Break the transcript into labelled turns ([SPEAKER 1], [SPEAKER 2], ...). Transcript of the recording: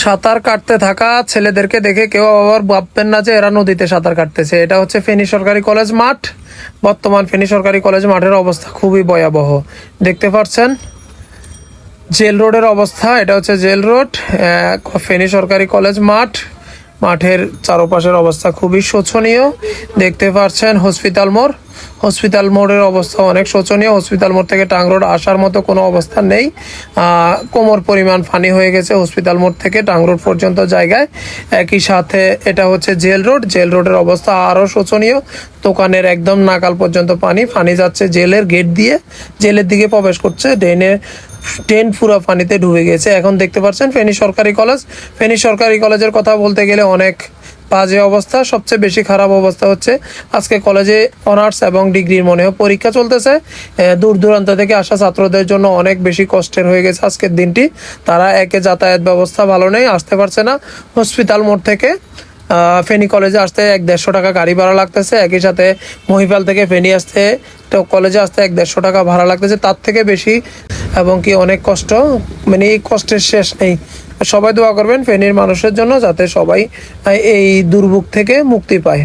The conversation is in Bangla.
[SPEAKER 1] সাঁতার কাটতে থাকা ছেলেদেরকে দেখে কেউ আবার ভাববেন না যে এরা নদীতে সাঁতার কাটতেছে। এটা হচ্ছে ফেনী সরকারি কলেজ মাঠ। বর্তমান ফেনী সরকারি কলেজ মাঠের অবস্থা খুবই ভয়াবহ। দেখতে পাচ্ছেন জেল রোডের অবস্থা। এটা হচ্ছে জেল রোড, ফেনী সরকারি কলেজ মাঠ। মাঠের চারপাশের অবস্থা খুবই শোচনীয়। দেখতে পাচ্ছেন হসপিটাল মোড়, হসপিটাল মোড়ের অবস্থা অনেক শোচনীয়। হসপিটাল মোড় থেকে টাং রোড আসার মতো কোনো অবস্থা নেই। কোমর পরিমাণ পানি হয়ে গেছে হসপিটাল মোড় থেকে টাং রোড পর্যন্ত জায়গায়। একই সাথে এটা হচ্ছে জেল রোড, জেল রোডের অবস্থা আরও শোচনীয়। দোকানের একদম নাকাল পর্যন্ত পানি, পানি যাচ্ছে জেলের গেট দিয়ে, জেলের দিকে প্রবেশ করছে। ট্রেন পুরো পানিতে ডুবে গেছে। এখন দেখতে পাচ্ছেন ফেনী সরকারি কলেজ। ফেনী সরকারি কলেজের কথা বলতে গেলে অনেক বাজে অবস্থা। সবচেয়ে বেশি খারাপ অবস্থা হচ্ছে আজকে কলেজে অনার্স এবং ডিগ্রির মনে হয় পরীক্ষা চলতেছে। দূর দূরান্ত থেকে আসা ছাত্রদের জন্য অনেক বেশি কষ্টের হয়ে গেছে আজকের দিনটি। তারা একে যাতায়াত ব্যবস্থা ভালো নেই, আসতে পারছে না। হসপিটাল মোড় থেকে ফেনী কলেজে আসতে 100-150 টাকা গাড়ি ভাড়া লাগতেছে। একই সাথে মহিপাল থেকে ফেনী আসতে তো কলেজে আসতে 100-150 টাকা ভাড়া লাগতেছে, তার থেকে বেশি। এবং কি অনেক কষ্ট, মানে এই কষ্টের শেষ নেই। সবাই দোয়া করবেন ফেনীর মানুষের জন্য, যাতে সবাই এই দুর্ভোগ থেকে মুক্তি পায়।